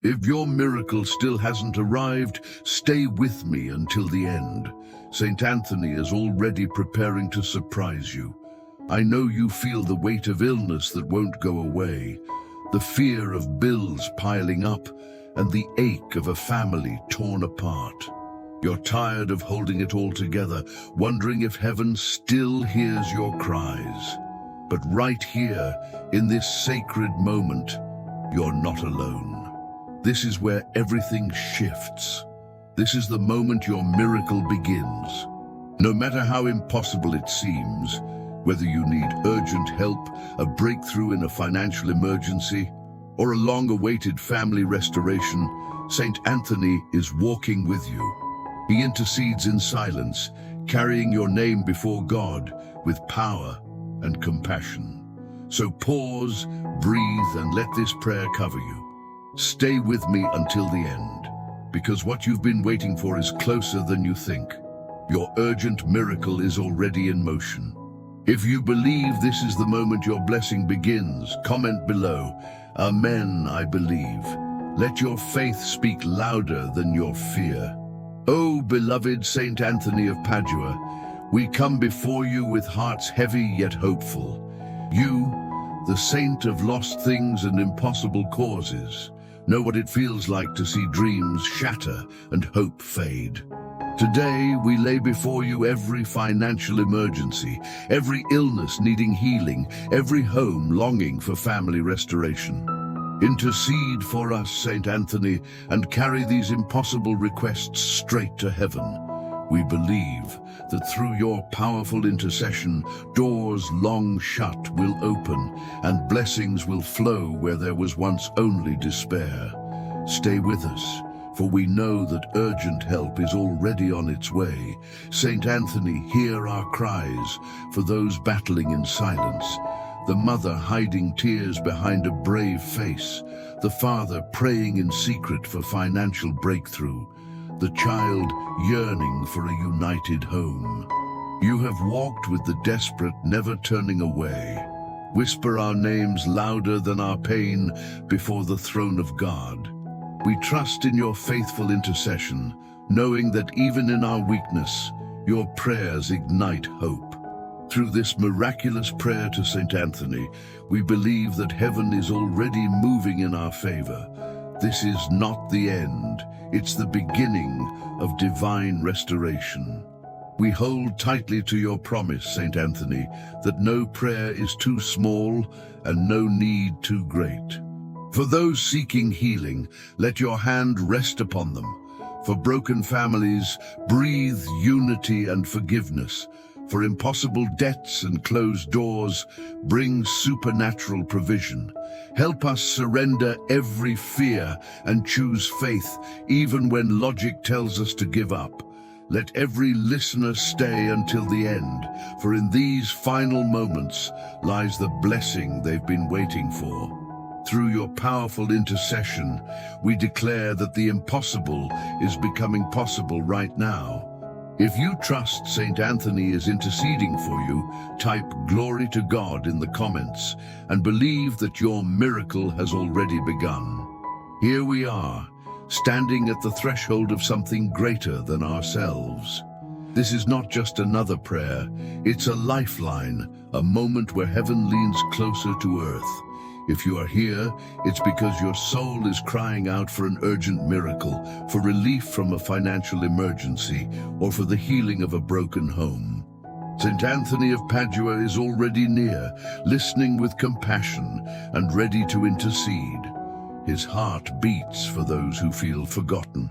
If your miracle still hasn't arrived, stay with me until the end. Saint Anthony is already preparing to surprise you. I know you feel the weight of illness that won't go away, the fear of bills piling up, and the ache of a family torn apart. You're tired of holding it all together, wondering if heaven still hears your cries. But right here, in this sacred moment, you're not alone. This is where everything shifts. This is the moment your miracle begins. No matter how impossible it seems, whether you need urgent help, a breakthrough in a financial emergency, or a long-awaited family restoration, Saint Anthony is walking with you. He intercedes in silence, carrying your name before God with power and compassion. So pause, breathe, and let this prayer cover you. Stay with me until the end, because what you've been waiting for is closer than you think. Your urgent miracle is already in motion. If you believe this is the moment your blessing begins, comment below, Amen, I believe. Let your faith speak louder than your fear. Oh, beloved Saint Anthony of Padua, we come before you with hearts heavy yet hopeful. You, the saint of lost things and impossible causes, know what it feels like to see dreams shatter and hope fade. Today, we lay before you every financial emergency, every illness needing healing, every home longing for family restoration. Intercede for us, Saint Anthony, and carry these impossible requests straight to heaven. We believe that through your powerful intercession, doors long shut will open and blessings will flow where there was once only despair. Stay with us, for we know that urgent help is already on its way. Saint Anthony, hear our cries for those battling in silence, the mother hiding tears behind a brave face, the father praying in secret for financial breakthrough, the child yearning for a united home. You have walked with the desperate, never turning away. Whisper our names louder than our pain before the throne of God. We trust in your faithful intercession, knowing that even in our weakness, your prayers ignite hope. Through this miraculous prayer to Saint Anthony, we believe that heaven is already moving in our favor. This is not the end, it's the beginning of divine restoration. We hold tightly to your promise, Saint Anthony, that no prayer is too small and no need too great. For those seeking healing, let your hand rest upon them. For broken families, breathe unity and forgiveness. For impossible debts and closed doors, bring supernatural provision. Help us surrender every fear and choose faith, even when logic tells us to give up. Let every listener stay until the end, for in these final moments lies the blessing they've been waiting for. Through your powerful intercession, we declare that the impossible is becoming possible right now. If you trust Saint Anthony is interceding for you, type "Glory to God" in the comments and believe that your miracle has already begun. Here we are, standing at the threshold of something greater than ourselves. This is not just another prayer, it's a lifeline, a moment where heaven leans closer to earth. If you are here, it's because your soul is crying out for an urgent miracle, for relief from a financial emergency, or for the healing of a broken home. Saint Anthony of Padua is already near, listening with compassion and ready to intercede. His heart beats for those who feel forgotten,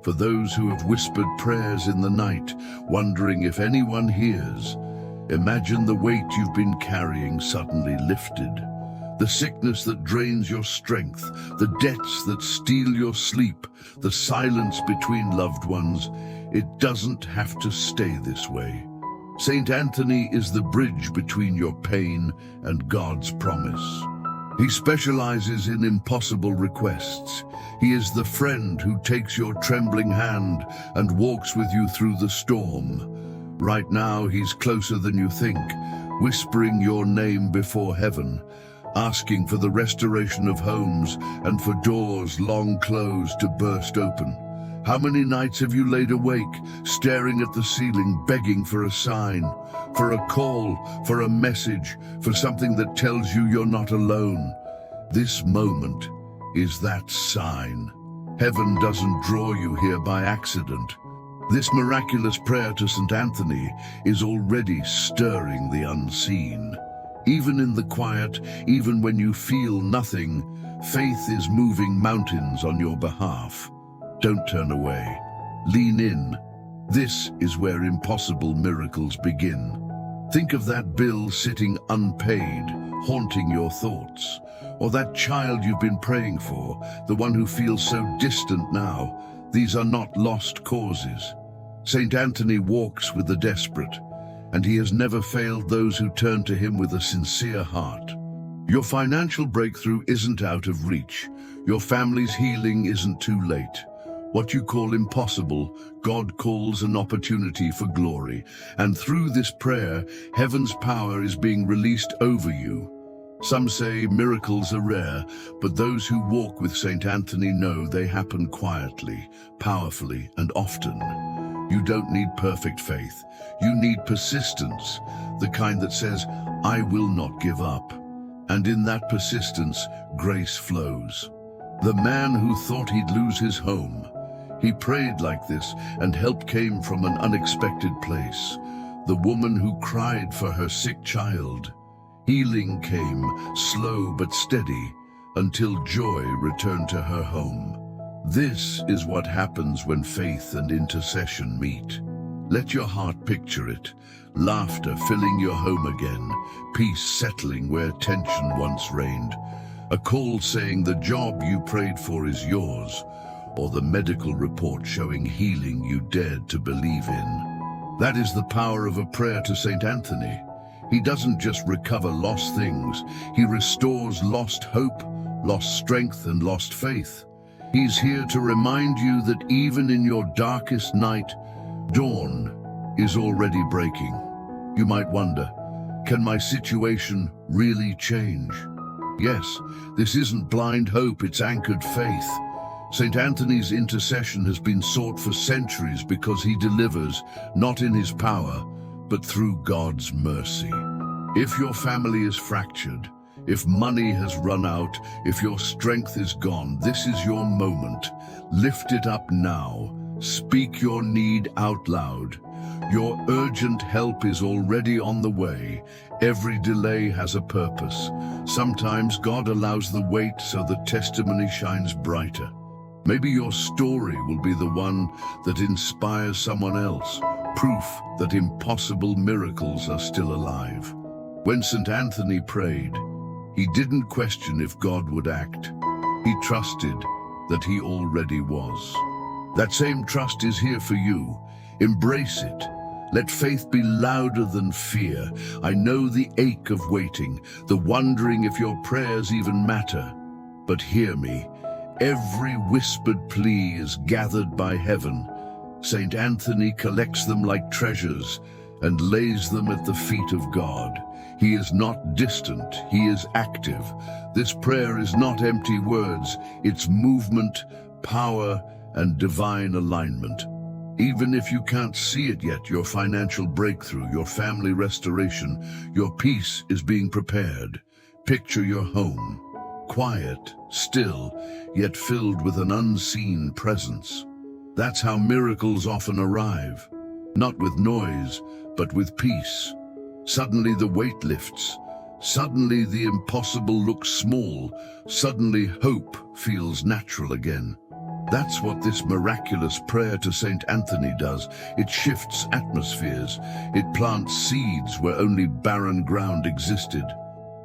for those who have whispered prayers in the night, wondering if anyone hears. Imagine the weight you've been carrying suddenly lifted. The sickness that drains your strength, the debts that steal your sleep, the silence between loved ones. It doesn't have to stay this way. Saint Anthony is the bridge between your pain and God's promise. He specializes in impossible requests. He is the friend who takes your trembling hand and walks with you through the storm. Right now, he's closer than you think, whispering your name before heaven. asking for the restoration of homes and for doors long closed to burst open. How many nights have you laid awake, staring at the ceiling, begging for a sign, for a call, for a message, for something that tells you you're not alone? This moment is that sign. Heaven doesn't draw you here by accident. This miraculous prayer to Saint Anthony is already stirring the unseen. Even in the quiet, even when you feel nothing, faith is moving mountains on your behalf. Don't turn away. Lean in. This is where impossible miracles begin. Think of that bill sitting unpaid, haunting your thoughts. Or that child you've been praying for, the one who feels so distant now. These are not lost causes. Saint Anthony walks with the desperate, and he has never failed those who turn to him with a sincere heart. Your financial breakthrough isn't out of reach. Your family's healing isn't too late. What you call impossible, God calls an opportunity for glory. And through this prayer, heaven's power is being released over you. Some say miracles are rare, but those who walk with Saint Anthony know they happen quietly, powerfully, and often. You don't need perfect faith. You need persistence, the kind that says, I will not give up. And in that persistence, grace flows. The man who thought he'd lose his home, he prayed like this, and help came from an unexpected place. The woman who cried for her sick child. Healing came, slow but steady, until joy returned to her home. This is what happens when faith and intercession meet. Let your heart picture it. Laughter filling your home again, peace settling where tension once reigned. A call saying the job you prayed for is yours, or the medical report showing healing you dared to believe in. That is the power of a prayer to Saint Anthony. He doesn't just recover lost things, he restores lost hope, lost strength, and lost faith. He's here to remind you that even in your darkest night, dawn is already breaking. You might wonder, can my situation really change? Yes, this isn't blind hope, it's anchored faith. Saint Anthony's intercession has been sought for centuries because he delivers, not in his power, but through God's mercy. If your family is fractured, if money has run out, if your strength is gone, this is your moment. Lift it up now. Speak your need out loud. Your urgent help is already on the way. Every delay has a purpose. Sometimes God allows the wait so the testimony shines brighter. Maybe your story will be the one that inspires someone else, proof that impossible miracles are still alive. When Saint Anthony prayed, he didn't question if God would act. He trusted that he already was. That same trust is here for you. Embrace it. Let faith be louder than fear. I know the ache of waiting, the wondering if your prayers even matter. But hear me. Every whispered plea is gathered by heaven. Saint Anthony collects them like treasures and lays them at the feet of God. He is not distant, he is active. This prayer is not empty words, it's movement, power, and divine alignment. Even if you can't see it yet, your financial breakthrough, your family restoration, your peace is being prepared. Picture your home. Quiet, still, yet filled with an unseen presence. That's how miracles often arrive. Not with noise, but with peace. Suddenly the weight lifts. Suddenly the impossible looks small. Suddenly hope feels natural again. That's what this miraculous prayer to Saint Anthony does. It shifts atmospheres. It plants seeds where only barren ground existed.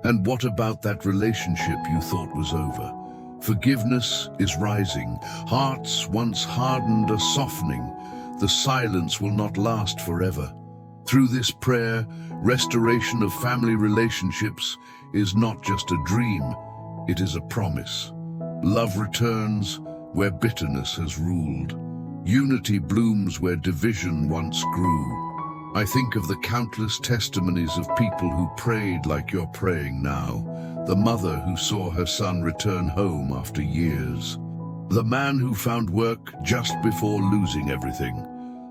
And what about that relationship you thought was over? Forgiveness is rising. Hearts once hardened are softening. The silence will not last forever. Through this prayer, restoration of family relationships is not just a dream, it is a promise. Love returns where bitterness has ruled. Unity blooms where division once grew. I think of the countless testimonies of people who prayed like you're praying now. the mother who saw her son return home after years, the man who found work just before losing everything,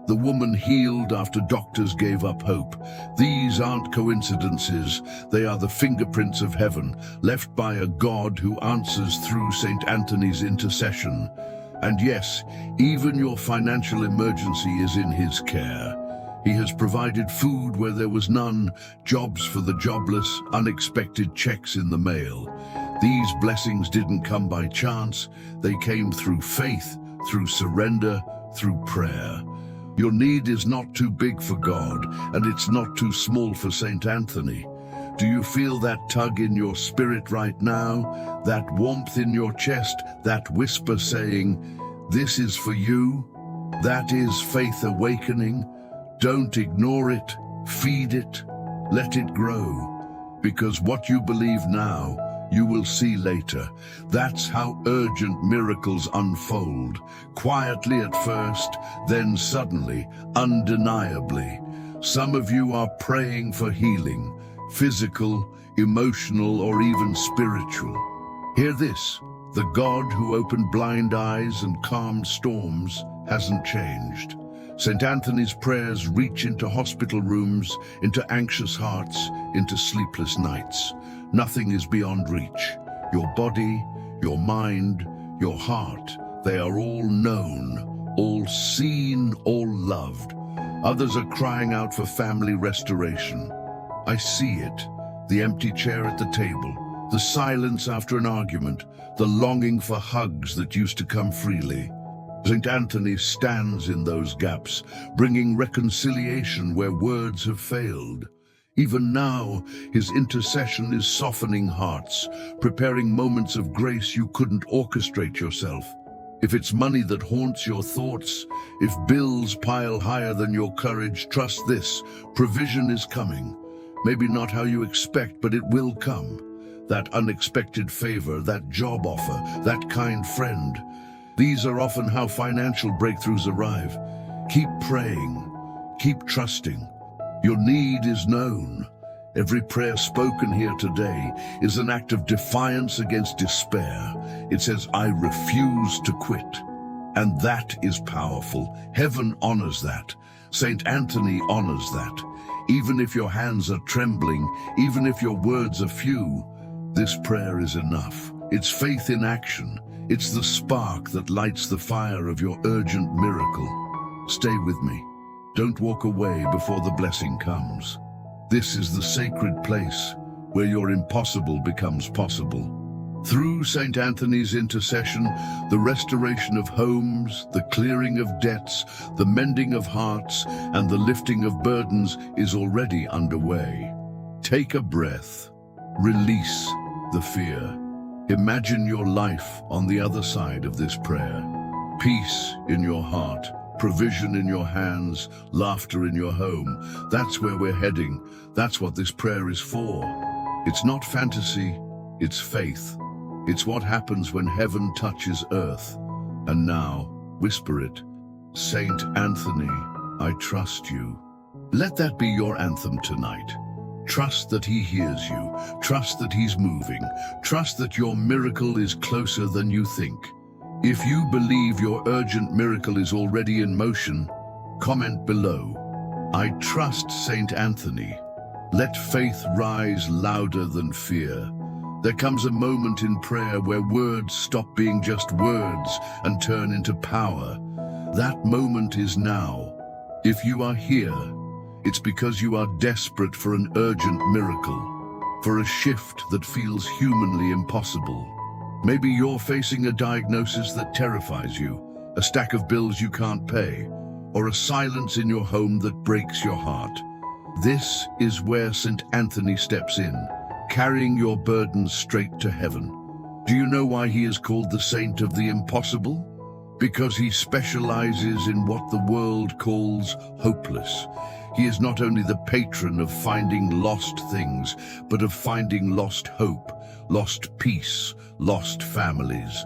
the woman healed after doctors gave up hope. These aren't coincidences, they are the fingerprints of heaven, left by a God who answers through Saint Anthony's intercession. And yes, even your financial emergency is in his care. He has provided food where there was none, jobs for the jobless, unexpected checks in the mail. These blessings didn't come by chance, they came through faith, through surrender, through prayer. Your need is not too big for God, and it's not too small for Saint Anthony. Do you feel that tug in your spirit right now? That warmth in your chest, that whisper saying, "This is for you"? That is faith awakening. Don't ignore it, feed it, let it grow. Because what you believe now, you will see later. That's how urgent miracles unfold. Quietly at first, then suddenly, undeniably. Some of you are praying for healing, physical, emotional, or even spiritual. Hear this, the God who opened blind eyes and calmed storms hasn't changed. Saint Anthony's prayers reach into hospital rooms, into anxious hearts, into sleepless nights. Nothing is beyond reach. Your body, your mind, your heart, they are all known, all seen, all loved. Others are crying out for family restoration. I see it, the empty chair at the table, the silence after an argument, the longing for hugs that used to come freely. Saint Anthony stands in those gaps, bringing reconciliation where words have failed. Even now, his intercession is softening hearts, preparing moments of grace you couldn't orchestrate yourself. If it's money that haunts your thoughts, if bills pile higher than your courage, trust this, provision is coming. Maybe not how you expect, but it will come. That unexpected favor, that job offer, that kind friend. These are often how financial breakthroughs arrive. Keep praying, keep trusting. Your need is known. Every prayer spoken here today is an act of defiance against despair. It says, I refuse to quit. And that is powerful. Heaven honors that. Saint Anthony honors that. Even if your hands are trembling, even if your words are few, this prayer is enough. It's faith in action. It's the spark that lights the fire of your urgent miracle. Stay with me. Don't walk away before the blessing comes. This is the sacred place where your impossible becomes possible. Through Saint Anthony's intercession, the restoration of homes, the clearing of debts, the mending of hearts, and the lifting of burdens is already underway. Take a breath. Release the fear. Imagine your life on the other side of this prayer. Peace in your heart, provision in your hands, laughter in your home. That's where we're heading. That's what this prayer is for. It's not fantasy, it's faith. It's what happens when heaven touches earth. And now, whisper it. Saint Anthony, I trust you. Let that be your anthem tonight. Trust that he hears you. Trust that he's moving. Trust that your miracle is closer than you think. If you believe your urgent miracle is already in motion, comment below. I trust Saint Anthony. Let faith rise louder than fear. There comes a moment in prayer where words stop being just words and turn into power. That moment is now. If you are here, it's because you are desperate for an urgent miracle, for a shift that feels humanly impossible. Maybe you're facing a diagnosis that terrifies you, a stack of bills you can't pay, or a silence in your home that breaks your heart. This is where Saint Anthony steps in, carrying your burdens straight to heaven. Do you know why he is called the Saint of the Impossible? Because he specializes in what the world calls hopeless. He is not only the patron of finding lost things, but of finding lost hope, lost peace, lost families.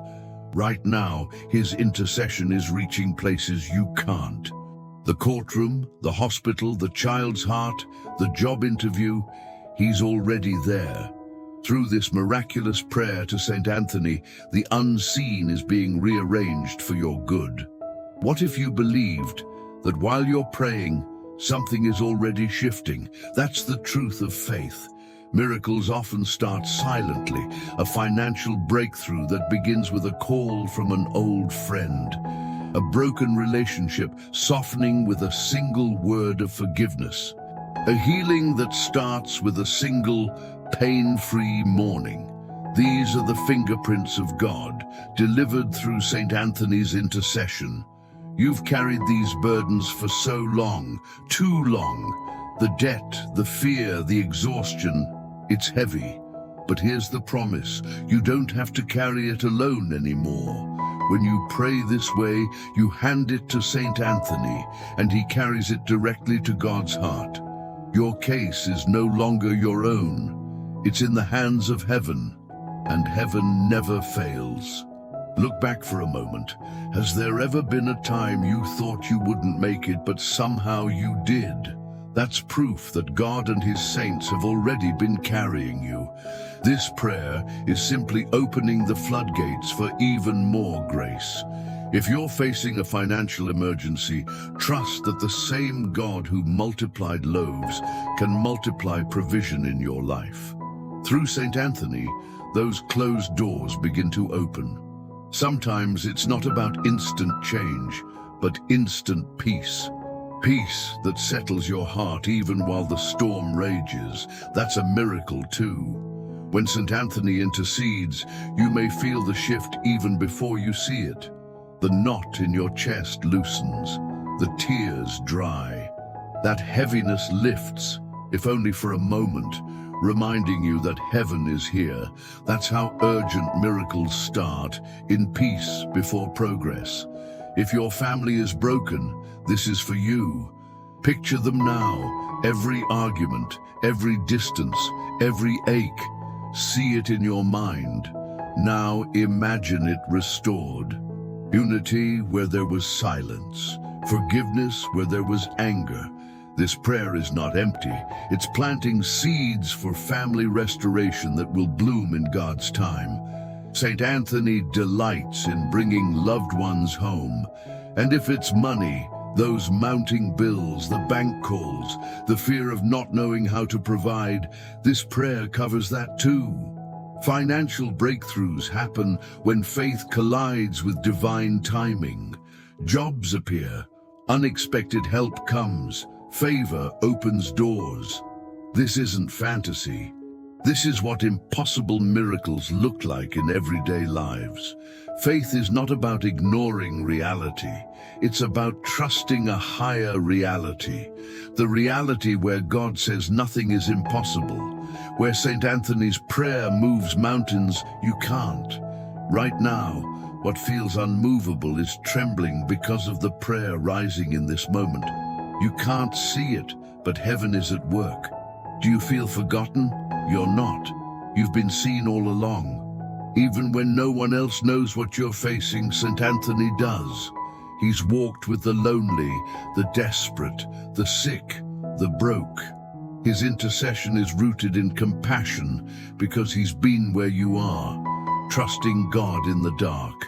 Right now, his intercession is reaching places you can't. The courtroom, the hospital, the child's heart, the job interview, he's already there. Through this miraculous prayer to Saint Anthony, the unseen is being rearranged for your good. What if you believed that while you're praying, something is already shifting? That's the truth of faith. Miracles often start silently, a financial breakthrough that begins with a call from an old friend, a broken relationship softening with a single word of forgiveness, a healing that starts with a single pain-free morning. These are the fingerprints of God, delivered through Saint Anthony's intercession. You've carried these burdens for so long, too long. The debt, the fear, the exhaustion, it's heavy. But here's the promise: you don't have to carry it alone anymore. When you pray this way, you hand it to Saint Anthony, and he carries it directly to God's heart. Your case is no longer your own. It's in the hands of heaven, and heaven never fails. Look back for a moment. Has there ever been a time you thought you wouldn't make it, but somehow you did? That's proof that God and his saints have already been carrying you. This prayer is simply opening the floodgates for even more grace. If you're facing a financial emergency, trust that the same God who multiplied loaves can multiply provision in your life. Through Saint Anthony, those closed doors begin to open. Sometimes it's not about instant change, but instant peace. Peace that settles your heart even while the storm rages. That's a miracle too. When Saint Anthony intercedes, you may feel the shift even before you see it. The knot in your chest loosens, the tears dry. That heaviness lifts, if only for a moment, reminding you that heaven is here. That's how urgent miracles start, in peace before progress. If your family is broken, this is for you. Picture them now, every argument, every distance, every ache. See it in your mind. Now imagine it restored. Unity where there was silence, forgiveness where there was anger. This prayer is not empty. It's planting seeds for family restoration that will bloom in God's time. Saint Anthony delights in bringing loved ones home. And if it's money, those mounting bills, the bank calls, the fear of not knowing how to provide, this prayer covers that too. Financial breakthroughs happen when faith collides with divine timing. Jobs appear, unexpected help comes, favor opens doors. This isn't fantasy. This is what impossible miracles look like in everyday lives. Faith is not about ignoring reality. It's about trusting a higher reality. The reality where God says nothing is impossible. Where Saint Anthony's prayer moves mountains you can't. Right now, what feels unmovable is trembling because of the prayer rising in this moment. You can't see it, but heaven is at work. Do you feel forgotten? You're not. You've been seen all along. Even when no one else knows what you're facing, Saint Anthony does. He's walked with the lonely, the desperate, the sick, the broke. His intercession is rooted in compassion because he's been where you are, trusting God in the dark.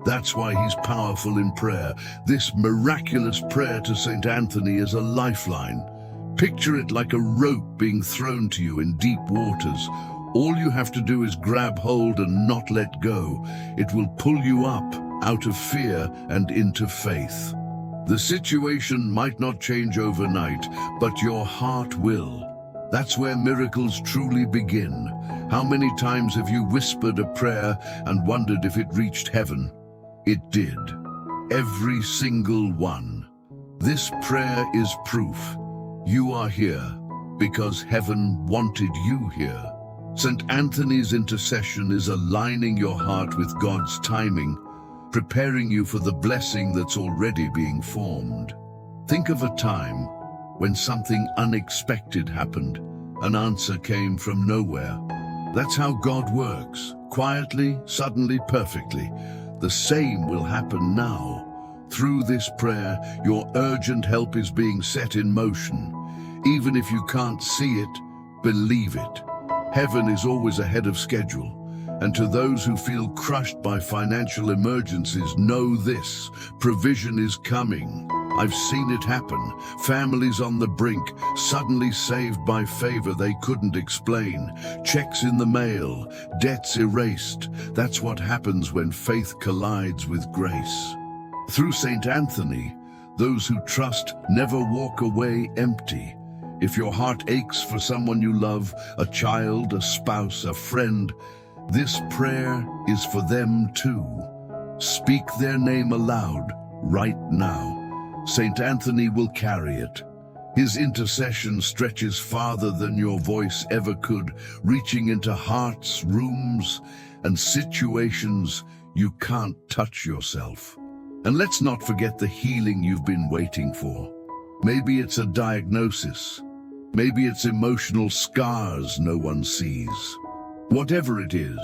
That's why he's powerful in prayer. This miraculous prayer to Saint Anthony is a lifeline. Picture it like a rope being thrown to you in deep waters. All you have to do is grab hold and not let go. It will pull you up out of fear and into faith. The situation might not change overnight, but your heart will. That's where miracles truly begin. How many times have you whispered a prayer and wondered if it reached heaven? It did. Every single one. This prayer is proof. You are here because heaven wanted you here. Saint Anthony's intercession is aligning your heart with God's timing, preparing you for the blessing that's already being formed. Think of a time when something unexpected happened. An answer came from nowhere. That's how God works, quietly, suddenly, perfectly. The same will happen now. Through this prayer, your urgent help is being set in motion. Even if you can't see it, believe it. Heaven is always ahead of schedule. And to those who feel crushed by financial emergencies, know this: provision is coming. I've seen it happen. Families on the brink, suddenly saved by favor they couldn't explain. Checks in the mail, debts erased. That's what happens when faith collides with grace. Through Saint Anthony, those who trust never walk away empty. If your heart aches for someone you love, a child, a spouse, a friend, this prayer is for them too. Speak their name aloud right now. Saint Anthony will carry it. His intercession stretches farther than your voice ever could, reaching into hearts, rooms, and situations you can't touch yourself. And let's not forget the healing you've been waiting for. Maybe it's a diagnosis. Maybe it's emotional scars no one sees. Whatever it is,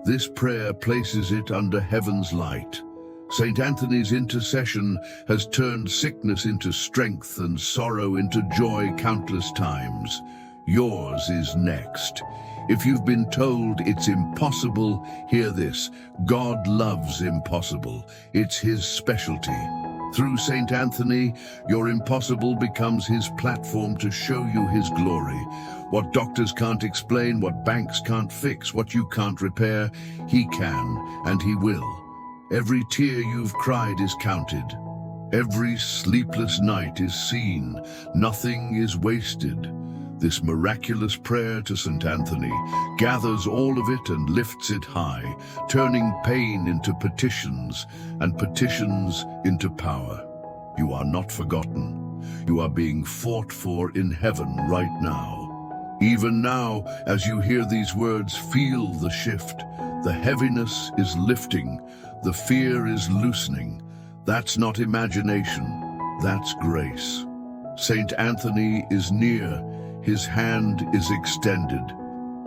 this prayer places it under heaven's light. Saint Anthony's intercession has turned sickness into strength and sorrow into joy countless times. Yours is next. If you've been told it's impossible, hear this: God loves impossible. It's his specialty. Through Saint Anthony, your impossible becomes his platform to show you his glory. What doctors can't explain, what banks can't fix, what you can't repair, he can, and he will. Every tear you've cried is counted. Every sleepless night is seen. Nothing is wasted. This miraculous prayer to Saint Anthony gathers all of it and lifts it high, turning pain into petitions and petitions into power. You are not forgotten. You are being fought for in heaven right now. Even now, as you hear these words, feel the shift. The heaviness is lifting. The fear is loosening. That's not imagination. That's grace. Saint Anthony is near. His hand is extended.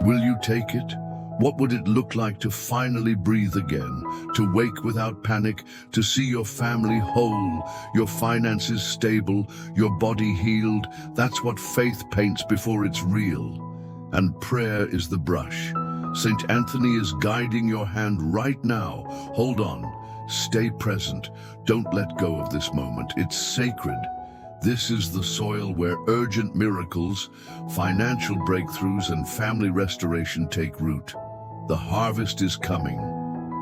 Will you take it? What would it look like to finally breathe again, to wake without panic, to see your family whole, your finances stable, your body healed? That's what faith paints before it's real. And prayer is the brush. Saint Anthony is guiding your hand right now. Hold on. Stay present. Don't let go of this moment. It's sacred. This is the soil where urgent miracles, financial breakthroughs, and family restoration take root. The harvest is coming.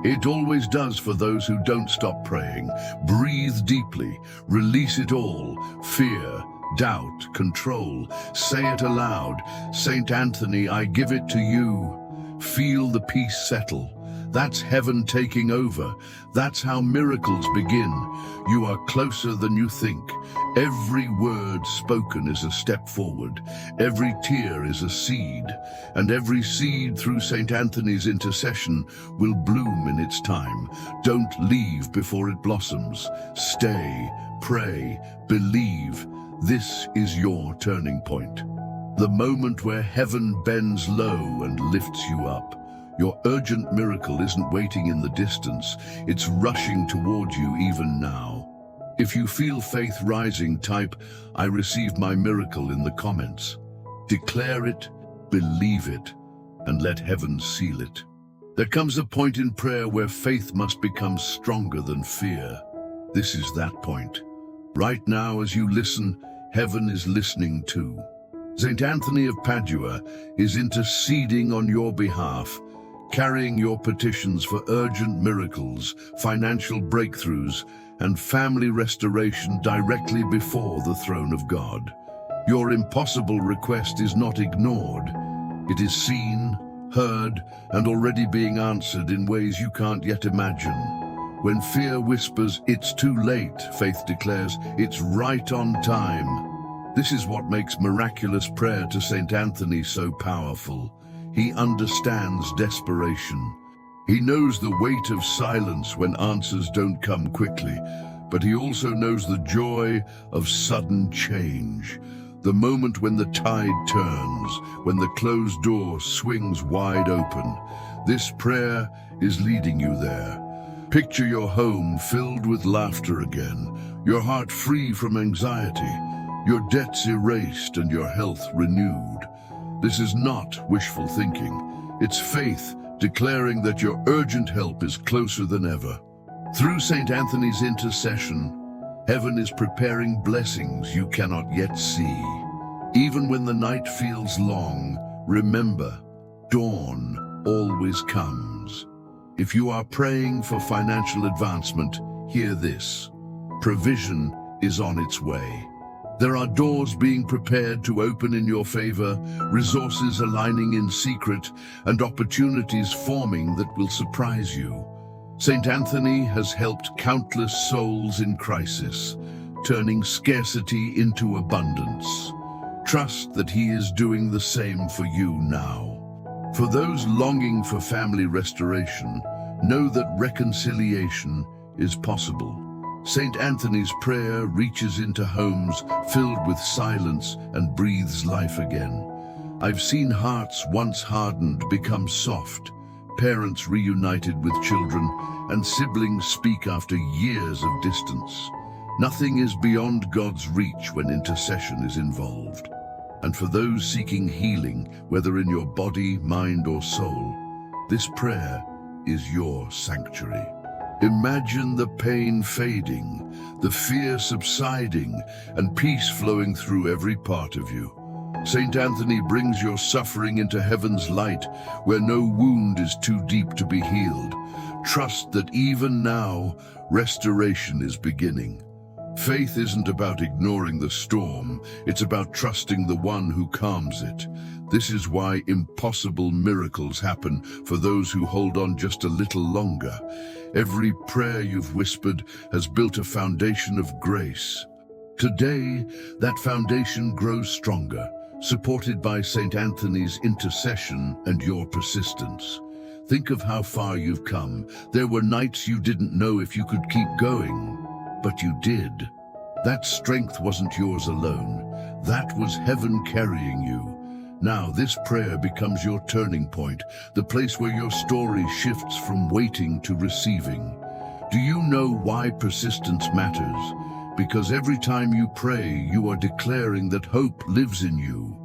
It always does for those who don't stop praying. Breathe deeply. Release it all. Fear, doubt, control. Say it aloud. Saint Anthony, I give it to you. Feel the peace settle. That's heaven taking over. That's how miracles begin. You are closer than you think. Every word spoken is a step forward. Every tear is a seed. And every seed through Saint Anthony's intercession will bloom in its time. Don't leave before it blossoms. Stay, pray, believe. This is your turning point. The moment where heaven bends low and lifts you up. Your urgent miracle isn't waiting in the distance, it's rushing toward you even now. If you feel faith rising, type, I receive my miracle in the comments. Declare it, believe it, and let heaven seal it. There comes a point in prayer where faith must become stronger than fear. This is that point. Right now, as you listen, heaven is listening too. Saint Anthony of Padua is interceding on your behalf, carrying your petitions for urgent miracles, financial breakthroughs, and family restoration directly before the throne of God. Your impossible request is not ignored. It is seen, heard, and already being answered in ways you can't yet imagine. When fear whispers, it's too late, faith declares, it's right on time. This is what makes miraculous prayer to Saint Anthony so powerful. He understands desperation. He knows the weight of silence when answers don't come quickly, but he also knows the joy of sudden change. The moment when the tide turns, when the closed door swings wide open. This prayer is leading you there. Picture your home filled with laughter again, your heart free from anxiety, your debts erased and your health renewed. This is not wishful thinking. It's faith declaring that your urgent help is closer than ever. Through Saint Anthony's intercession, heaven is preparing blessings you cannot yet see. Even when the night feels long, remember, dawn always comes. If you are praying for financial advancement, hear this. Provision is on its way. There are doors being prepared to open in your favor, resources aligning in secret, and opportunities forming that will surprise you. Saint Anthony has helped countless souls in crisis, turning scarcity into abundance. Trust that he is doing the same for you now. For those longing for family restoration, know that reconciliation is possible. Saint Anthony's prayer reaches into homes filled with silence and breathes life again. I've seen hearts once hardened become soft, parents reunited with children, and siblings speak after years of distance. Nothing is beyond God's reach when intercession is involved. And for those seeking healing, whether in your body, mind, or soul, this prayer is your sanctuary. Imagine the pain fading, the fear subsiding, and peace flowing through every part of you. Saint Anthony brings your suffering into heaven's light, where no wound is too deep to be healed. Trust that even now, restoration is beginning. Faith isn't about ignoring the storm, it's about trusting the one who calms it. This is why impossible miracles happen for those who hold on just a little longer. Every prayer you've whispered has built a foundation of grace. Today, that foundation grows stronger, supported by Saint Anthony's intercession and your persistence. Think of how far you've come. There were nights you didn't know if you could keep going, but you did. That strength wasn't yours alone. That was heaven carrying you. Now this prayer becomes your turning point, the place where your story shifts from waiting to receiving. Do you know why persistence matters? Because every time you pray, you are declaring that hope lives in you.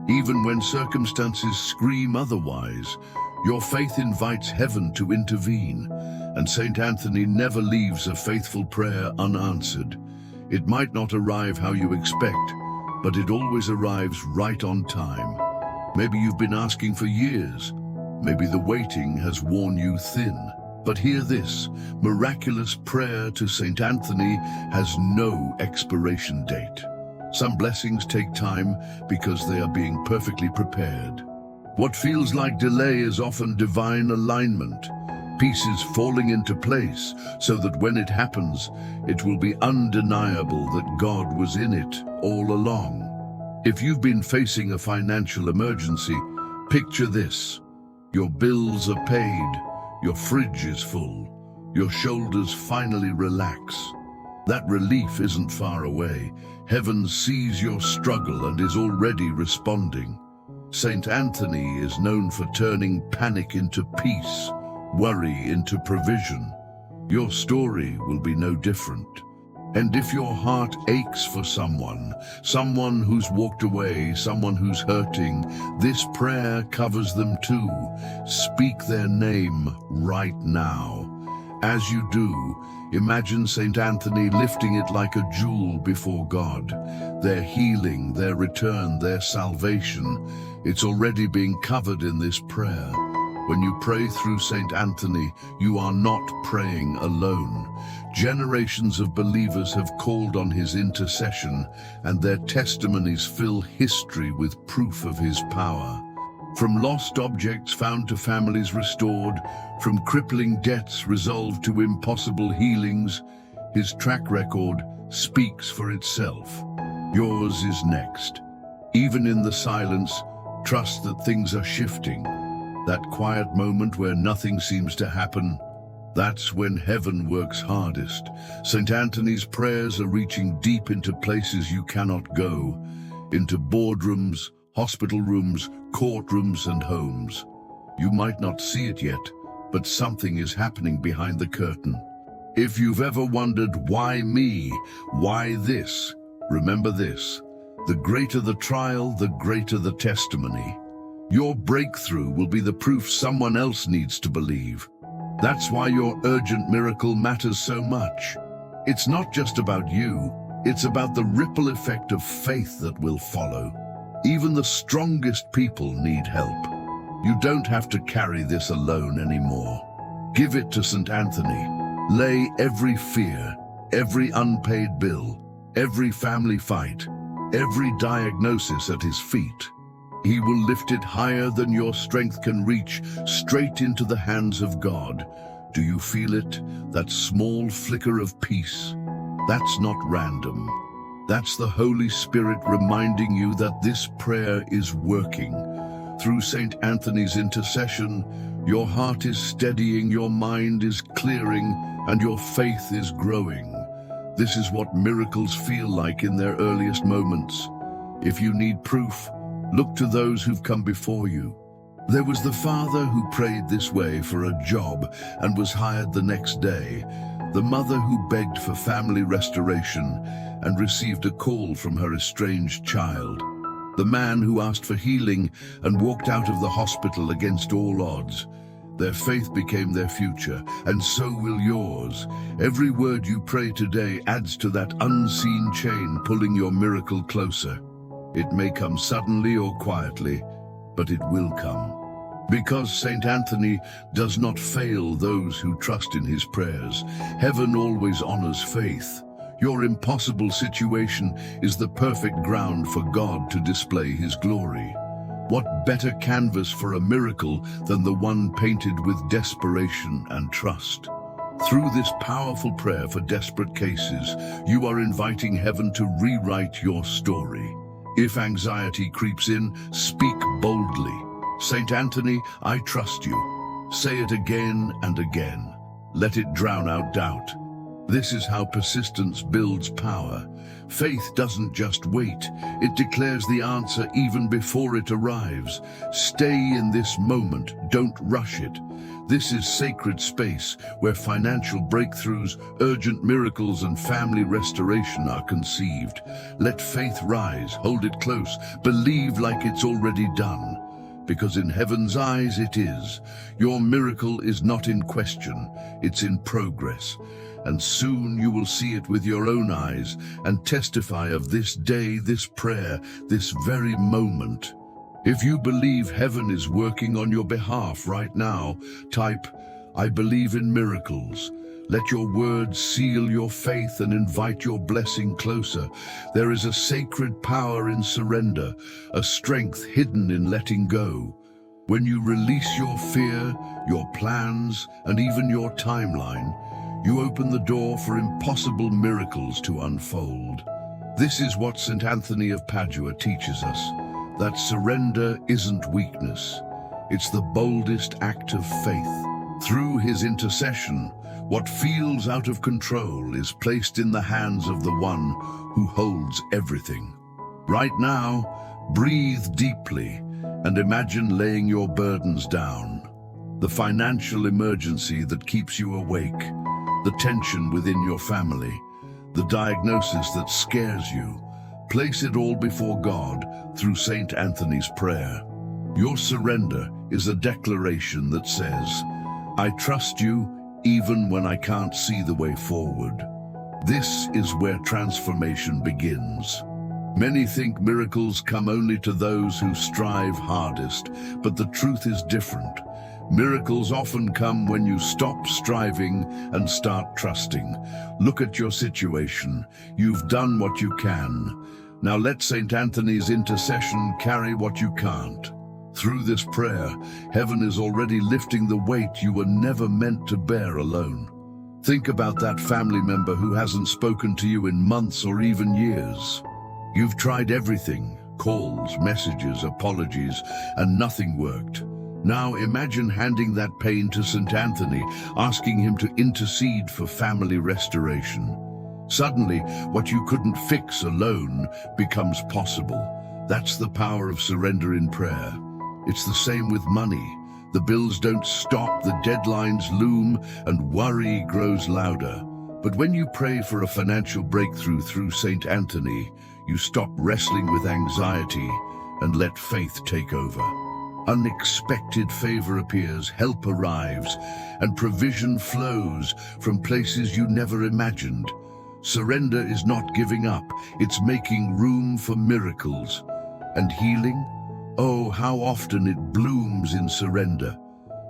Even when circumstances scream otherwise, your faith invites heaven to intervene, and Saint Anthony never leaves a faithful prayer unanswered. It might not arrive how you expect, but it always arrives right on time. Maybe you've been asking for years. Maybe the waiting has worn you thin. But hear this, miraculous prayer to Saint Anthony has no expiration date. Some blessings take time because they are being perfectly prepared. What feels like delay is often divine alignment, pieces falling into place so that when it happens, it will be undeniable that God was in it all along. If you've been facing a financial emergency, picture this. Your bills are paid, your fridge is full, your shoulders finally relax. That relief isn't far away. Heaven sees your struggle and is already responding. Saint Anthony is known for turning panic into peace, worry into provision. Your story will be no different. And if your heart aches for someone who's walked away, someone who's hurting, this prayer covers them too. Speak their name right now. As you do, imagine Saint Anthony lifting it like a jewel before God. Their healing, their return, their salvation, it's already being covered in this prayer. When you pray through Saint Anthony, you are not praying alone. Generations of believers have called on his intercession, and their testimonies fill history with proof of his power. From lost objects found to families restored, from crippling debts resolved to impossible healings, his track record speaks for itself. Yours is next. Even in the silence, trust that things are shifting. That quiet moment where nothing seems to happen, that's when heaven works hardest. Saint Anthony's prayers are reaching deep into places you cannot go, into boardrooms, hospital rooms, courtrooms, and homes. You might not see it yet, but something is happening behind the curtain. If you've ever wondered, why me? Why this? Remember this. The greater the trial, the greater the testimony. Your breakthrough will be the proof someone else needs to believe. That's why your urgent miracle matters so much. It's not just about you, it's about the ripple effect of faith that will follow. Even the strongest people need help. You don't have to carry this alone anymore. Give it to Saint Anthony. Lay every fear, every unpaid bill, every family fight, every diagnosis at his feet. He will lift it higher than your strength can reach, straight into the hands of God. Do you feel it? That small flicker of peace? That's not random. That's the Holy Spirit reminding you that this prayer is working. Through Saint Anthony's intercession, your heart is steadying, your mind is clearing, and your faith is growing. This is what miracles feel like in their earliest moments. If you need proof, look to those who've come before you. There was the father who prayed this way for a job and was hired the next day. The mother who begged for family restoration and received a call from her estranged child. The man who asked for healing and walked out of the hospital against all odds. Their faith became their future, and so will yours. Every word you pray today adds to that unseen chain pulling your miracle closer. It may come suddenly or quietly, but it will come. Because Saint Anthony does not fail those who trust in his prayers, heaven always honors faith. Your impossible situation is the perfect ground for God to display his glory. What better canvas for a miracle than the one painted with desperation and trust? Through this powerful prayer for desperate cases, you are inviting heaven to rewrite your story. If anxiety creeps in, speak boldly. Saint Anthony, I trust you. Say it again and again. Let it drown out doubt. This is how persistence builds power. Faith doesn't just wait, it declares the answer even before it arrives. Stay in this moment, don't rush it. This is sacred space where financial breakthroughs, urgent miracles, and family restoration are conceived. Let faith rise, hold it close, believe like it's already done. Because in heaven's eyes it is. Your miracle is not in question, it's in progress. And soon you will see it with your own eyes and testify of this day, this prayer, this very moment. If you believe heaven is working on your behalf right now, type, I believe in miracles. Let your words seal your faith and invite your blessing closer. There is a sacred power in surrender, a strength hidden in letting go. When you release your fear, your plans, and even your timeline, you open the door for impossible miracles to unfold. This is what Saint Anthony of Padua teaches us, that surrender isn't weakness. It's the boldest act of faith. Through his intercession, what feels out of control is placed in the hands of the one who holds everything. Right now, breathe deeply and imagine laying your burdens down. The financial emergency that keeps you awake, the tension within your family, the diagnosis that scares you. Place it all before God through Saint Anthony's prayer. Your surrender is a declaration that says, I trust you even when I can't see the way forward. This is where transformation begins. Many think miracles come only to those who strive hardest, but the truth is different. Miracles often come when you stop striving and start trusting. Look at your situation. You've done what you can. Now let Saint Anthony's intercession carry what you can't. Through this prayer, heaven is already lifting the weight you were never meant to bear alone. Think about that family member who hasn't spoken to you in months or even years. You've tried everything, calls, messages, apologies, and nothing worked. Now imagine handing that pain to Saint Anthony, asking him to intercede for family restoration. Suddenly, what you couldn't fix alone becomes possible. That's the power of surrender in prayer. It's the same with money. The bills don't stop, the deadlines loom, and worry grows louder. But when you pray for a financial breakthrough through Saint Anthony, you stop wrestling with anxiety and let faith take over. Unexpected favor appears, help arrives, and provision flows from places you never imagined. Surrender is not giving up, it's making room for miracles. And healing? Oh, how often it blooms in surrender.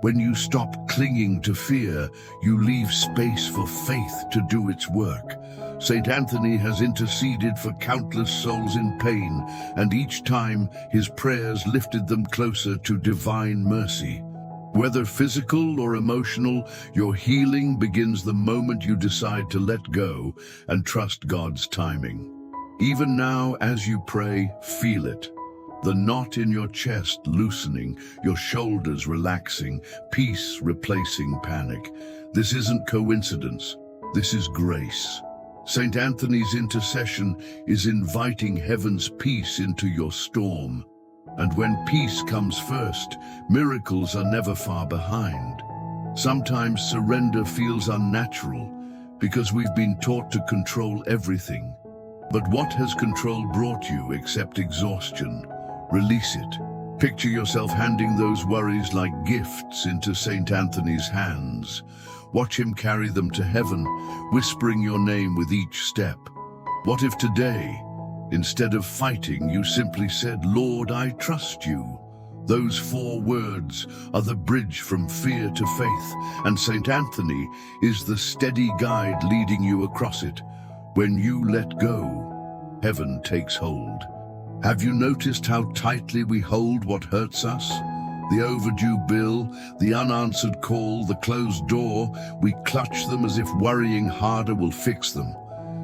When you stop clinging to fear, you leave space for faith to do its work. Saint Anthony has interceded for countless souls in pain, and each time his prayers lifted them closer to divine mercy. Whether physical or emotional, your healing begins the moment you decide to let go and trust God's timing. Even now, as you pray, feel it. The knot in your chest loosening, your shoulders relaxing, peace replacing panic. This isn't coincidence. This is grace. Saint Anthony's intercession is inviting heaven's peace into your storm. And when peace comes first, miracles are never far behind. Sometimes surrender feels unnatural because we've been taught to control everything. But what has control brought you except exhaustion? Release it. Picture yourself handing those worries like gifts into Saint Anthony's hands. Watch him carry them to heaven, whispering your name with each step. What if today, instead of fighting, you simply said, "Lord, I trust you"? Those 4 words are the bridge from fear to faith, and Saint Anthony is the steady guide leading you across it. When you let go, heaven takes hold. Have you noticed how tightly we hold what hurts us? The overdue bill, the unanswered call, the closed door, we clutch them as if worrying harder will fix them.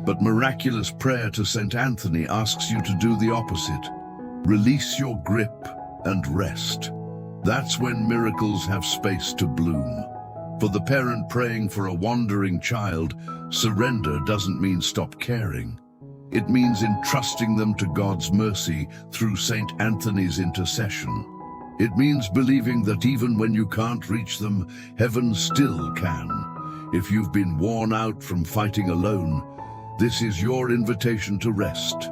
But miraculous prayer to Saint Anthony asks you to do the opposite. Release your grip and rest. That's when miracles have space to bloom. For the parent praying for a wandering child, surrender doesn't mean stop caring. It means entrusting them to God's mercy through Saint Anthony's intercession. It means believing that even when you can't reach them, heaven still can. If you've been worn out from fighting alone, this is your invitation to rest.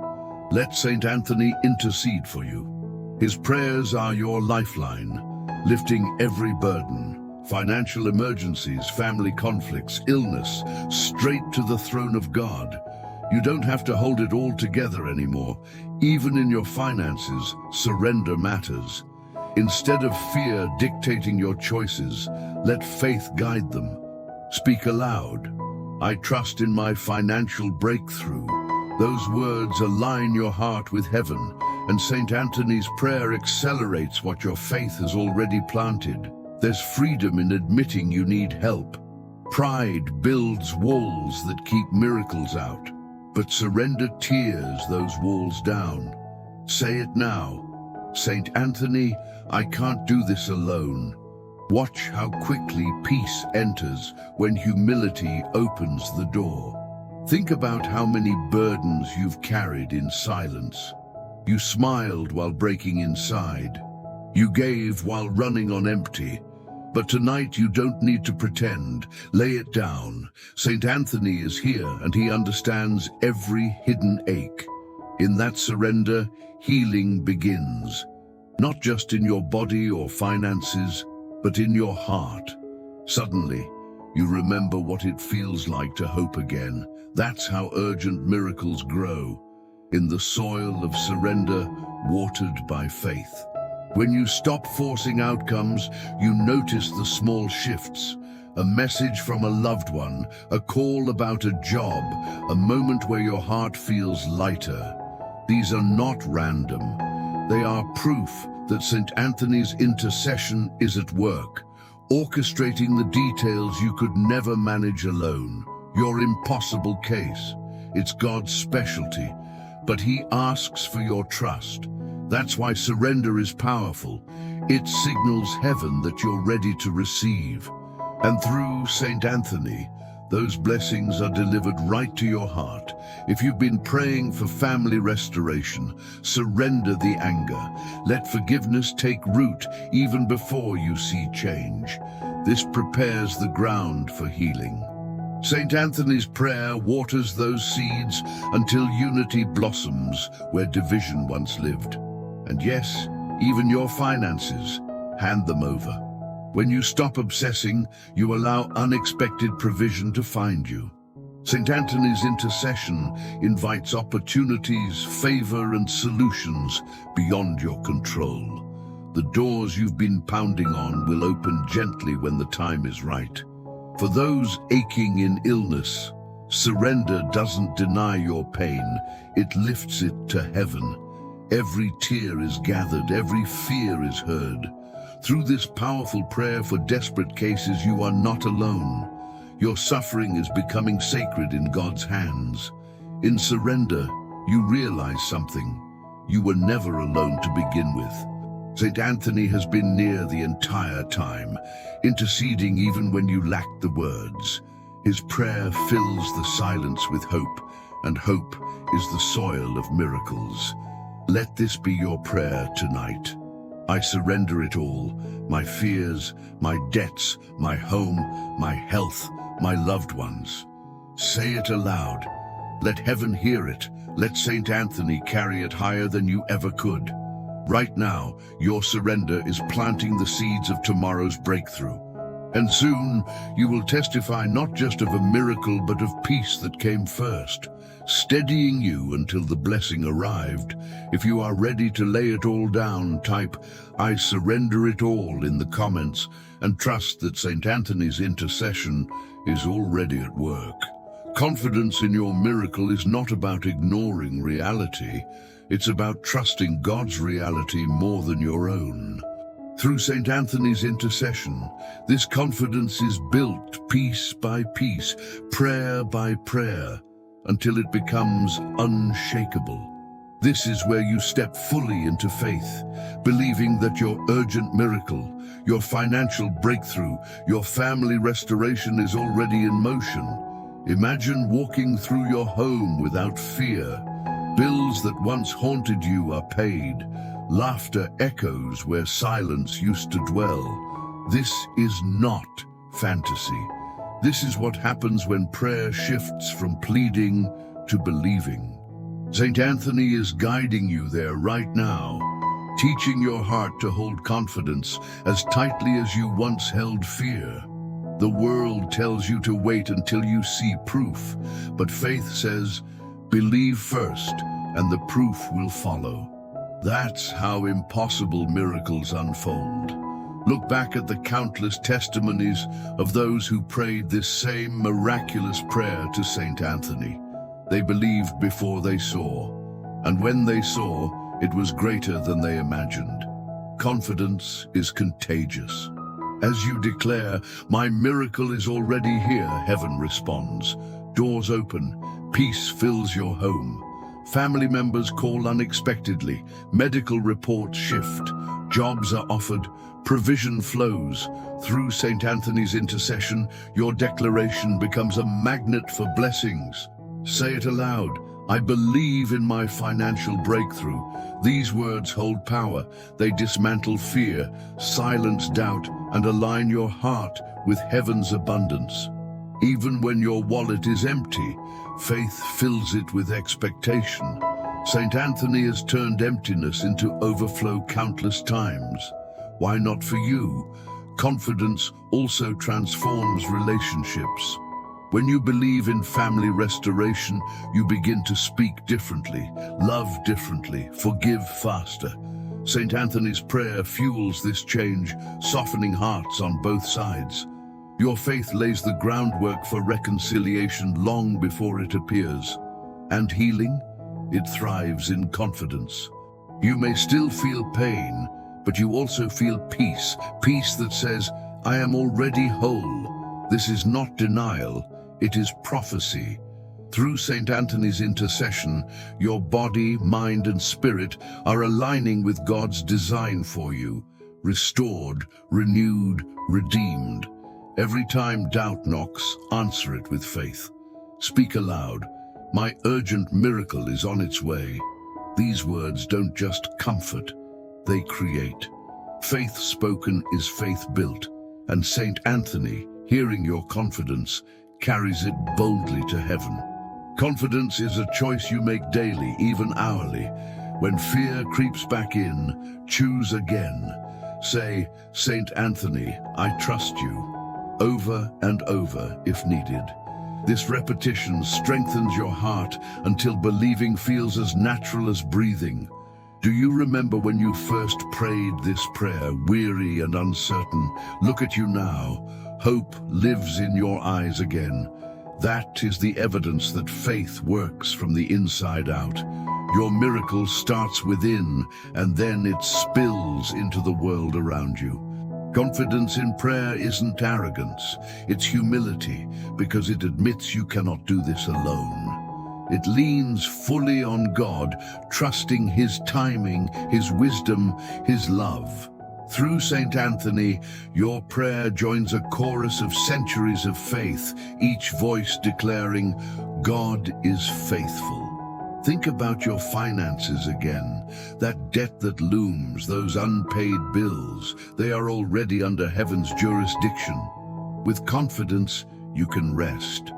Let Saint Anthony intercede for you. His prayers are your lifeline, lifting every burden, financial emergencies, family conflicts, illness, straight to the throne of God. You don't have to hold it all together anymore. Even in your finances, surrender matters. Instead of fear dictating your choices, let faith guide them. Speak aloud. I trust in my financial breakthrough. Those words align your heart with heaven, and Saint Anthony's prayer accelerates what your faith has already planted. There's freedom in admitting you need help. Pride builds walls that keep miracles out. But surrender tears those walls down. Say it now. Saint Anthony, I can't do this alone. Watch how quickly peace enters when humility opens the door. Think about how many burdens you've carried in silence. You smiled while breaking inside. You gave while running on empty. But tonight you don't need to pretend. Lay it down. Saint Anthony is here and he understands every hidden ache. In that surrender, healing begins. Not just in your body or finances, but in your heart. Suddenly, you remember what it feels like to hope again. That's how urgent miracles grow. In the soil of surrender, watered by faith. When you stop forcing outcomes, you notice the small shifts. A message from a loved one, a call about a job, a moment where your heart feels lighter. These are not random. They are proof that Saint Anthony's intercession is at work, orchestrating the details you could never manage alone. Your impossible case. It's God's specialty, but he asks for your trust. That's why surrender is powerful. It signals heaven that you're ready to receive. And through Saint Anthony, those blessings are delivered right to your heart. If you've been praying for family restoration, surrender the anger. Let forgiveness take root even before you see change. This prepares the ground for healing. Saint Anthony's prayer waters those seeds until unity blossoms where division once lived. And yes, even your finances. hand them over. When you stop obsessing, you allow unexpected provision to find you. Saint Anthony's intercession invites opportunities, favor, and solutions beyond your control. The doors you've been pounding on will open gently when the time is right. For those aching in illness, surrender doesn't deny your pain, it lifts it to heaven. Every tear is gathered, every fear is heard. Through this powerful prayer for desperate cases, you are not alone. Your suffering is becoming sacred in God's hands. In surrender, you realize something. You were never alone to begin with. Saint Anthony has been near the entire time, interceding even when you lacked the words. His prayer fills the silence with hope, and hope is the soil of miracles. Let this be your prayer tonight. I surrender it all, my fears, my debts, my home, my health, my loved ones. Say it aloud. Let heaven hear it. Let Saint Anthony carry it higher than you ever could. Right now, your surrender is planting the seeds of tomorrow's breakthrough. And soon, you will testify not just of a miracle, but of peace that came first, steadying you until the blessing arrived. If you are ready to lay it all down, type, "I surrender it all" in the comments, and trust that Saint Anthony's intercession is already at work. Confidence in your miracle is not about ignoring reality. It's about trusting God's reality more than your own. Through Saint Anthony's intercession, this confidence is built piece by piece, prayer by prayer, until it becomes unshakable. This is where you step fully into faith, believing that your urgent miracle, your financial breakthrough, your family restoration is already in motion. Imagine walking through your home without fear. Bills that once haunted you are paid. Laughter echoes where silence used to dwell. This is not fantasy. This is what happens when prayer shifts from pleading to believing. Saint Anthony is guiding you there right now, teaching your heart to hold confidence as tightly as you once held fear. The world tells you to wait until you see proof, but faith says, believe first, and the proof will follow. That's how impossible miracles unfold. Look back at the countless testimonies of those who prayed this same miraculous prayer to Saint Anthony. They believed before they saw, and when they saw, it was greater than they imagined. Confidence is contagious. As you declare, "My miracle is already here," heaven responds. Doors open, peace fills your home. Family members call unexpectedly, medical reports shift, jobs are offered, provision flows. Through Saint Anthony's intercession, your declaration becomes a magnet for blessings. Say it aloud, "I believe in my financial breakthrough." These words hold power. They dismantle fear, silence doubt, and align your heart with heaven's abundance. Even when your wallet is empty, faith fills it with expectation. Saint Anthony has turned emptiness into overflow countless times. Why not for you? Confidence also transforms relationships. When you believe in family restoration, you begin to speak differently, love differently, forgive faster. Saint Anthony's prayer fuels this change, softening hearts on both sides. Your faith lays the groundwork for reconciliation long before it appears. And healing? It thrives in confidence. You may still feel pain, but you also feel peace, peace that says, "I am already whole." This is not denial, it is prophecy. Through Saint Anthony's intercession, your body, mind, and spirit are aligning with God's design for you, restored, renewed, redeemed. Every time doubt knocks, answer it with faith. Speak aloud, "My urgent miracle is on its way." These words don't just comfort, they create. Faith spoken is faith built, and Saint Anthony, hearing your confidence, carries it boldly to heaven. Confidence is a choice you make daily, even hourly. When fear creeps back in, choose again. Say, Saint Anthony, I trust you, over and over if needed. This repetition strengthens your heart until believing feels as natural as breathing. Do you remember when you first prayed this prayer, weary and uncertain? Look at you now. Hope lives in your eyes again. That is the evidence that faith works from the inside out. Your miracle starts within, and then it spills into the world around you. Confidence in prayer isn't arrogance, it's humility, because it admits you cannot do this alone. It leans fully on God, trusting His timing, His wisdom, His love. Through Saint Anthony, your prayer joins a chorus of centuries of faith, each voice declaring, God is faithful. Think about your finances again. That debt that looms, those unpaid bills, they are already under heaven's jurisdiction. With confidence, you can rest.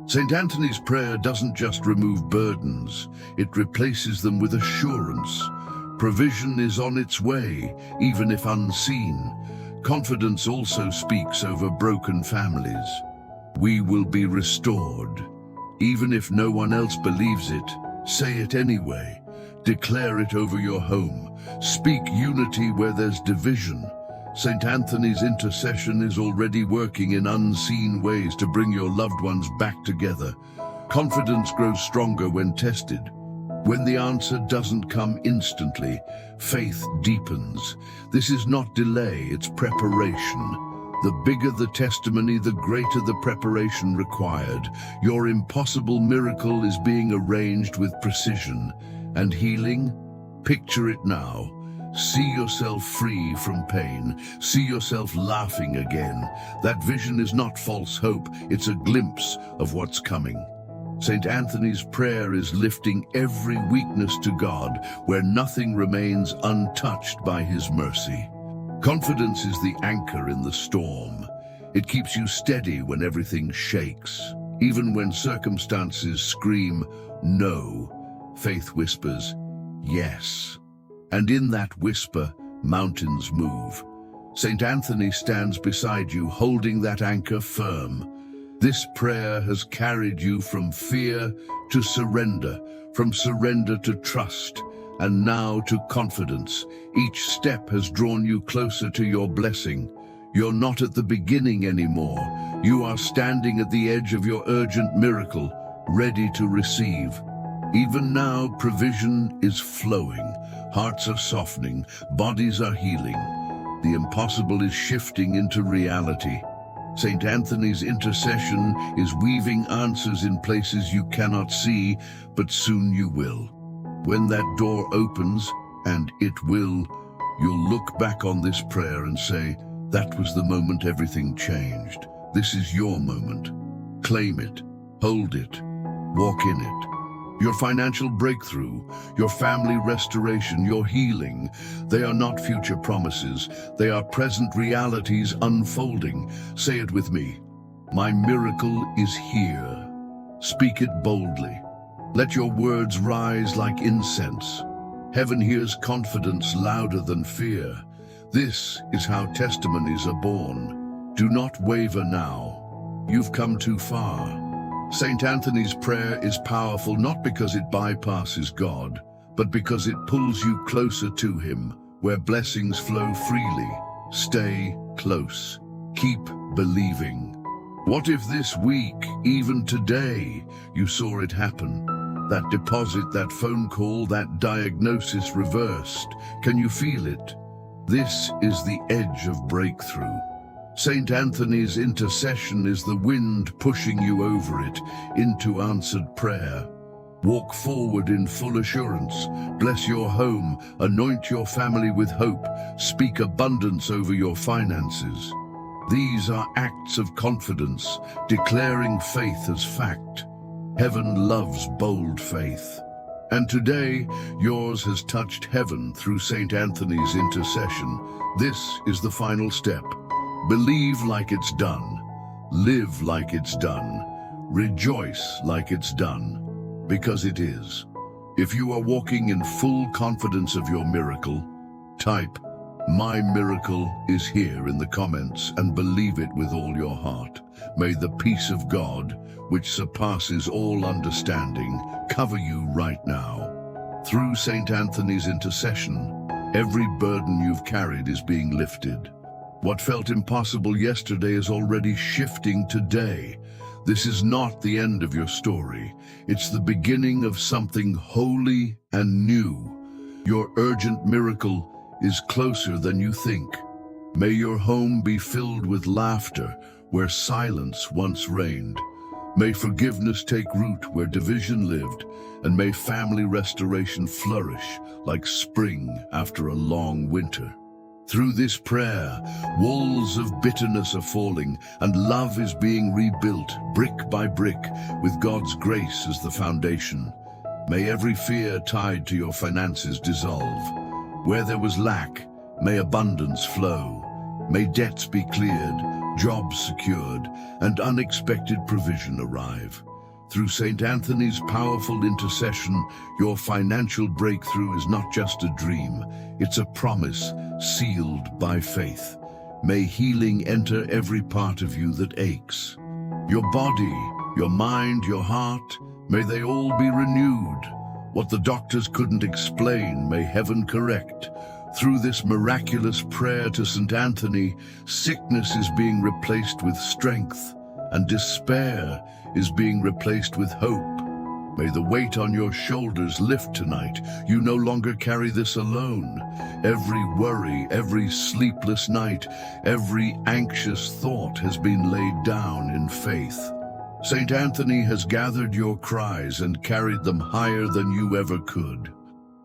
St. Anthony's prayer doesn't just remove burdens, it replaces them with assurance. Provision is on its way, even if unseen. Confidence also speaks over broken families. We will be restored. Even if no one else believes it, say it anyway. Declare it over your home. Speak unity where there's division. St. Anthony's intercession is already working in unseen ways to bring your loved ones back together. Confidence grows stronger when tested. When the answer doesn't come instantly, faith deepens. This is not delay, it's preparation. The bigger the testimony, the greater the preparation required. Your impossible miracle is being arranged with precision. And healing? Picture it now. See yourself free from pain. See yourself laughing again. That vision is not false hope, it's a glimpse of what's coming. St. Anthony's prayer is lifting every weakness to God, where nothing remains untouched by His mercy. Confidence is the anchor in the storm. It keeps you steady when everything shakes. Even when circumstances scream, no, faith whispers, yes. And in that whisper, mountains move. St. Anthony stands beside you, holding that anchor firm. This prayer has carried you from fear to surrender, from surrender to trust, and now to confidence. Each step has drawn you closer to your blessing. You're not at the beginning anymore. You are standing at the edge of your urgent miracle, ready to receive. Even now, provision is flowing. Hearts are softening, bodies are healing. The impossible is shifting into reality. St. Anthony's intercession is weaving answers in places you cannot see, but soon you will. When that door opens, and it will, you'll look back on this prayer and say, that was the moment everything changed. This is your moment. Claim it, hold it, walk in it. Your financial breakthrough, your family restoration, your healing, they are not future promises. They are present realities unfolding. Say it with me. My miracle is here. Speak it boldly. Let your words rise like incense. Heaven hears confidence louder than fear. This is how testimonies are born. Do not waver now. You've come too far. St. Anthony's prayer is powerful not because it bypasses God, but because it pulls you closer to Him, where blessings flow freely. Stay close. Keep believing. What if this week, even today, you saw it happen? That deposit, that phone call, that diagnosis reversed. Can you feel it? This is the edge of breakthrough. Saint Anthony's intercession is the wind pushing you over it into answered prayer. Walk forward in full assurance. Bless your home. Anoint your family with hope. Speak abundance over your finances. These are acts of confidence, declaring faith as fact. Heaven loves bold faith. And today, yours has touched heaven through Saint Anthony's intercession. This is the final step. Believe like it's done. Live like it's done. Rejoice like it's done. Because it is. If you are walking in full confidence of your miracle, type, My miracle is here in the comments, and believe it with all your heart. May the peace of God, which surpasses all understanding, cover you right now. Through Saint Anthony's intercession, every burden you've carried is being lifted. What felt impossible yesterday is already shifting today. This is not the end of your story. It's the beginning of something holy and new. Your urgent miracle is closer than you think. May your home be filled with laughter where silence once reigned. May forgiveness take root where division lived, and may family restoration flourish like spring after a long winter. Through this prayer, walls of bitterness are falling, and love is being rebuilt brick by brick with God's grace as the foundation. May every fear tied to your finances dissolve. Where there was lack, may abundance flow. May debts be cleared, jobs secured, and unexpected provision arrive. Through Saint Anthony's powerful intercession, your financial breakthrough is not just a dream, it's a promise sealed by faith. May healing enter every part of you that aches. Your body, your mind, your heart, may they all be renewed. What the doctors couldn't explain, may heaven correct. Through this miraculous prayer to Saint Anthony, sickness is being replaced with strength, and despair is being replaced with hope. May the weight on your shoulders lift tonight. You no longer carry this alone. Every worry, every sleepless night, every anxious thought has been laid down in faith. Saint Anthony has gathered your cries and carried them higher than you ever could.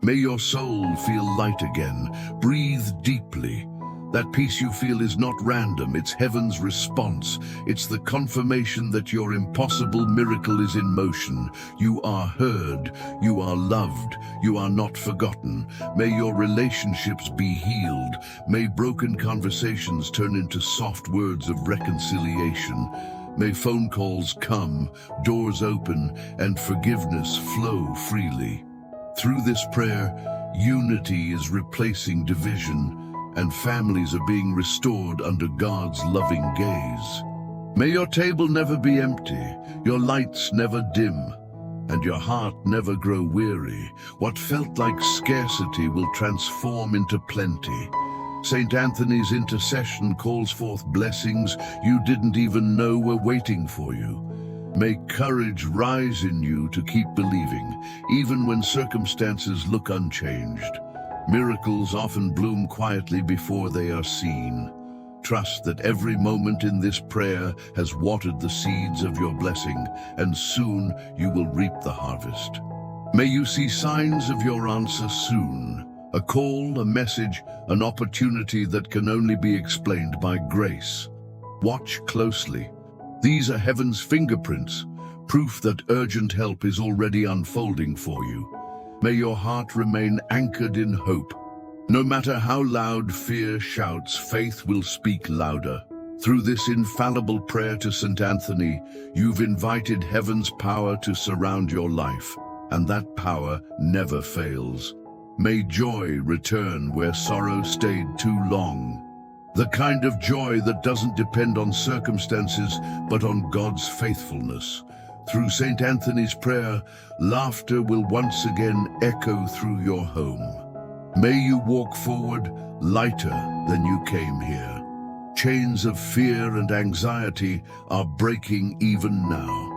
May your soul feel light again. Breathe deeply. That peace you feel is not random, it's heaven's response. It's the confirmation that your impossible miracle is in motion. You are heard, you are loved, you are not forgotten. May your relationships be healed. May broken conversations turn into soft words of reconciliation. May phone calls come, doors open, and forgiveness flow freely. Through this prayer, unity is replacing division, and families are being restored under God's loving gaze. May your table never be empty, your lights never dim, and your heart never grow weary. What felt like scarcity will transform into plenty. Saint Anthony's intercession calls forth blessings you didn't even know were waiting for you. May courage rise in you to keep believing, even when circumstances look unchanged. Miracles often bloom quietly before they are seen. Trust that every moment in this prayer has watered the seeds of your blessing, and soon you will reap the harvest. May you see signs of your answer soon. A call, a message, an opportunity that can only be explained by grace. Watch closely. These are heaven's fingerprints, proof that urgent help is already unfolding for you. May your heart remain anchored in hope. No matter how loud fear shouts, faith will speak louder. Through this infallible prayer to Saint Anthony, you've invited heaven's power to surround your life, and that power never fails. May joy return where sorrow stayed too long. The kind of joy that doesn't depend on circumstances, but on God's faithfulness. Through Saint Anthony's prayer, laughter will once again echo through your home. May you walk forward lighter than you came here. Chains of fear and anxiety are breaking even now.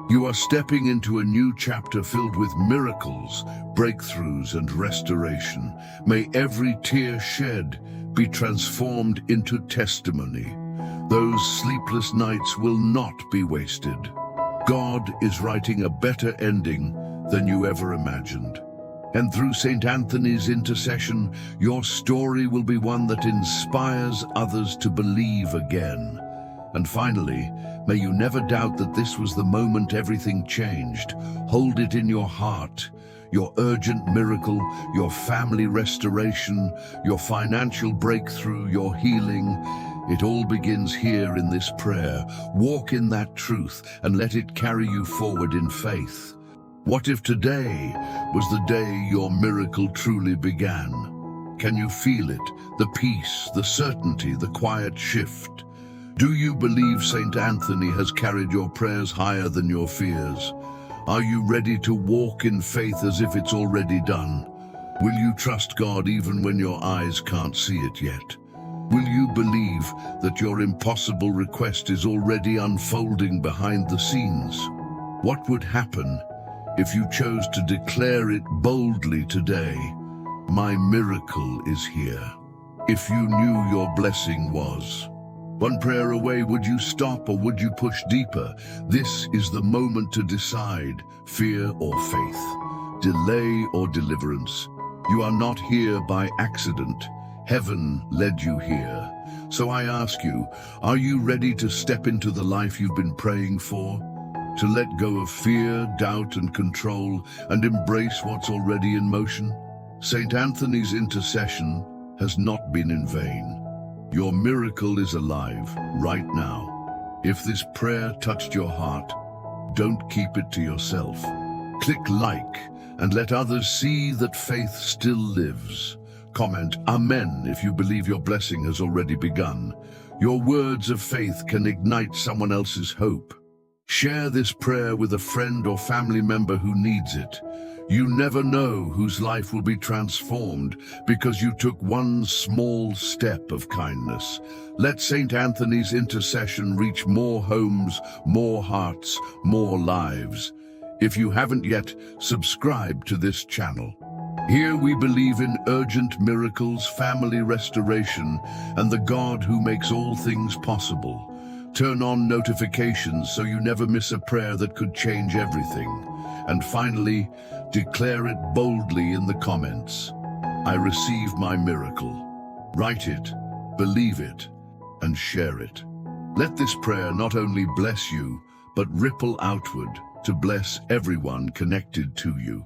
You are stepping into a new chapter filled with miracles, breakthroughs, and restoration. May every tear shed be transformed into testimony. Those sleepless nights will not be wasted. God is writing a better ending than you ever imagined. And through Saint Anthony's intercession, your story will be one that inspires others to believe again. And finally, may you never doubt that this was the moment everything changed. Hold it in your heart. Your urgent miracle, your family restoration, your financial breakthrough, your healing. It all begins here in this prayer. Walk in that truth and let it carry you forward in faith. What if today was the day your miracle truly began? Can you feel it? The peace, the certainty, the quiet shift. Do you believe Saint Anthony has carried your prayers higher than your fears? Are you ready to walk in faith as if it's already done? Will you trust God even when your eyes can't see it yet? Will you believe that your impossible request is already unfolding behind the scenes? What would happen if you chose to declare it boldly today? My miracle is here. If you knew your blessing was one prayer away, would you stop or would you push deeper? This is the moment to decide, fear or faith, delay or deliverance. You are not here by accident. Heaven led you here. So I ask you, are you ready to step into the life you've been praying for? To let go of fear, doubt, and control, and embrace what's already in motion? Saint Anthony's intercession has not been in vain. Your miracle is alive right now. If this prayer touched your heart, don't keep it to yourself. Click like and let others see that faith still lives. Comment Amen if you believe your blessing has already begun. Your words of faith can ignite someone else's hope. Share this prayer with a friend or family member who needs it. You never know whose life will be transformed because you took one small step of kindness. Let Saint Anthony's intercession reach more homes, more hearts, more lives. If you haven't yet, subscribe to this channel. Here we believe in urgent miracles, family restoration, and the God who makes all things possible. Turn on notifications so you never miss a prayer that could change everything. And finally, declare it boldly in the comments. I receive my miracle. Write it, believe it, and share it. Let this prayer not only bless you, but ripple outward to bless everyone connected to you.